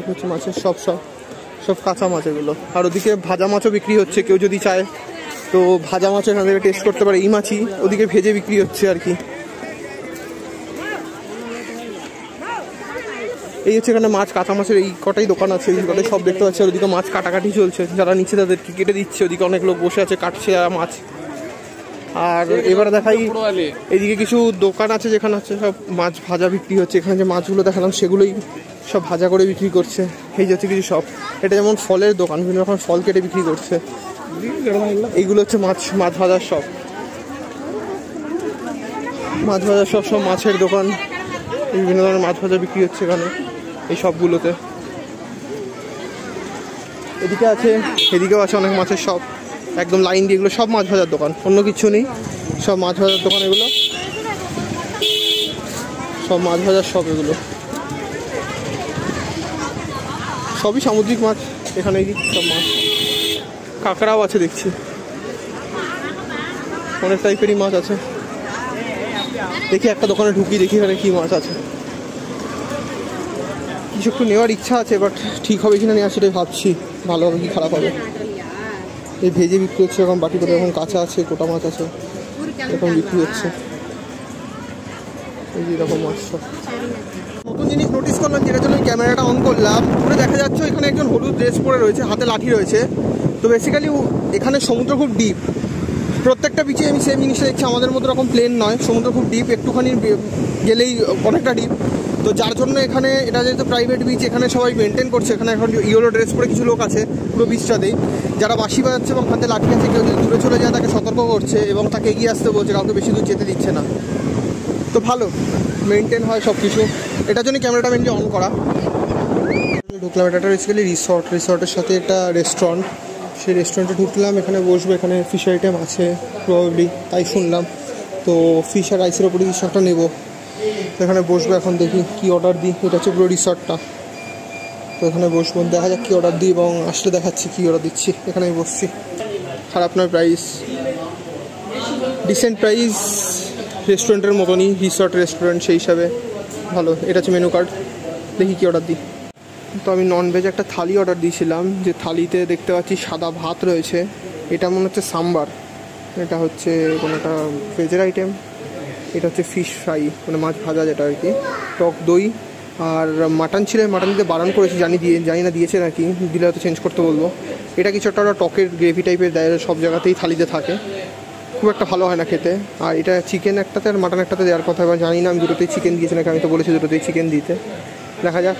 হচ্ছে মাছের সব কাঁচা মাছ এগুলো। আর ওদিকে ভাজা মাছও বিক্রি হচ্ছে, কেউ যদি চায় তো ভাজা মাছও এখান থেকে টেস্ট করতে পারে। এই মাছই ওদিকে ভেজে বিক্রি হচ্ছে আর কি। এই হচ্ছে এখানে মাছ, কাঁচা মাছের এই কটাই দোকান আছে, এই কটাই সব দেখতে পাচ্ছি। আর ওদিকে মাছ কাটাকাটি চলছে, যারা নিচ্ছে তাদেরকে কেটে দিচ্ছে, ওদিকে অনেক লোক বসে আছে কাটছে মাছ। আর এবারে দেখাই এইদিকে কিছু দোকান আছে যেখানে হচ্ছে সব মাছ ভাজা বিক্রি হচ্ছে। এখানে যে মাছগুলো দেখালাম সেগুলোই সব ভাজা করে বিক্রি করছে। এই যে হচ্ছে কিছু সব, এটা যেমন ফলের দোকান, বিভিন্ন রকম ফল কেটে বিক্রি করছে। এইগুলো হচ্ছে মাছ ভাজার সব, মাছ ভাজার সব মাছের দোকান। বিভিন্ন ধরনের মাছ ভাজা বিক্রি হচ্ছে এখানে এই সবগুলোতে। এদিকেও আছে অনেক মাছের সব, একদম লাইন দিয়ে। এগুলো সব মাছ ভাজার দোকান, অন্য কিছু নেই, সব মাছ ভাজার দোকান। এগুলো সব মাছ ভাজার সব, এগুলো সবই সামুদ্রিক মাছ। এখানে সব মাছ, কাঁকড়াও আছে দেখছি, অনেক টাইপেরই মাছ আছে। দেখি একটা দোকানে ঢুকি, দেখি এখানে কি মাছ আছে। কিছু একটু নেওয়ার ইচ্ছা আছে, বাট ঠিক হবে কিনা নেওয়া সেটাই ভাবছি, ভালো হবে কি খারাপ হবে। এই ভেজে বিক্রি হচ্ছে এখন বাটি করে, এখন কাঁচা আছে, গোটা মাছ আছে, এরকম বিক্রি হচ্ছে। এই এরকম মাছ সব। নতুন জিনিস নোটিস করলাম, যেটা জন্য ক্যামেরাটা অন করলাম, পুরো দেখা যাচ্ছে এখানে একজন হলুদ ড্রেস পরে রয়েছে, হাতে লাঠি রয়েছে। তো বেসিক্যালি এখানে সমুদ্র খুব ডিপ, প্রত্যেকটা বিচে আমি সেম জিনিসটা দেখছি, আমাদের মতো রকম প্লেন নয়, সমুদ্র খুব ডিপ, একটুখানি গেলেই অনেকটা ডিপ। তো যার জন্য এখানে, এটা যেহেতু প্রাইভেট বিচ, এখানে সবাই মেনটেন করছে। এখানে এখন ইয়েলো ড্রেস পরে কিছু লোক আছে পুরো বিচটাতেই, যারা বাঁশি বাজাচ্ছে এবং হাতে লাঠি আছে। কেউ যদি দূরে চলে যায় তাকে সতর্ক করছে এবং তাকে এগিয়ে আসতে বলছে, কাউকে বেশি দূর যেতে দিচ্ছে না। তো ভালো মেনটেন হয় সব কিছু, এটার জন্য ক্যামেরাটা মেনলি অন করা। ঢুকলাম, এটা বেসিক্যালি রিসর্টের সাথে একটা রেস্টুরেন্ট। সেই রেস্টুরেন্টে ঢুকলাম, এখানে বসবো, এখানে ফিশ আইটেম আছে প্রবাবলি, তাই শুনলাম। তো ফিশ আর রাইসের ওপরে কিছু একটা নেবো, তো এখানে বসবো। এখন দেখি কি অর্ডার দিই, এটা হচ্ছে পুরো রিসর্টটা। তো এখানে বসবো, দেখা যাক কী অর্ডার দিই, এবং আসলে দেখাচ্ছি কী অর্ডার দিচ্ছি। এখানে আমি বসছি, খারাপ নয় প্রাইস, ডিসেন্ট প্রাইস, রেস্টুরেন্টের মতনই, রিসর্ট রেস্টুরেন্ট সেই হিসাবে ভালো। এটা হচ্ছে মেনু কার্ড, দেখি কী অর্ডার দিই। তো আমি ননভেজ একটা থালি অর্ডার দিয়েছিলাম, যে থালিতে দেখতে পাচ্ছি সাদা ভাত রয়েছে, এটা মনে হচ্ছে সাম্বার, এটা হচ্ছে কোনো একটা ভেজের আইটেম। এটা হচ্ছে ফিশ ফ্রাই, মানে মাছ ভাজা যেটা আর কি, টক দই। আর মাটন ছিল, মাটন দিতে বারণ করেছি, জানি না দিয়েছে নাকি, দিলে হয়তো চেঞ্জ করতে বলবো। এটা কিছু একটা টকের গ্রেভি টাইপের দেয়, সব জায়গাতেই থালিতে থাকে, খুব একটা ভালো হয় না খেতে। আর এটা চিকেন একটাতে আর মাটন একটাতে দেওয়ার কথা, এবার জানি না আমি দুটোতেই চিকেন দিয়েছি নাকি, আমি তো বলেছি দুটোতেই চিকেন দিতে, দেখা যাক।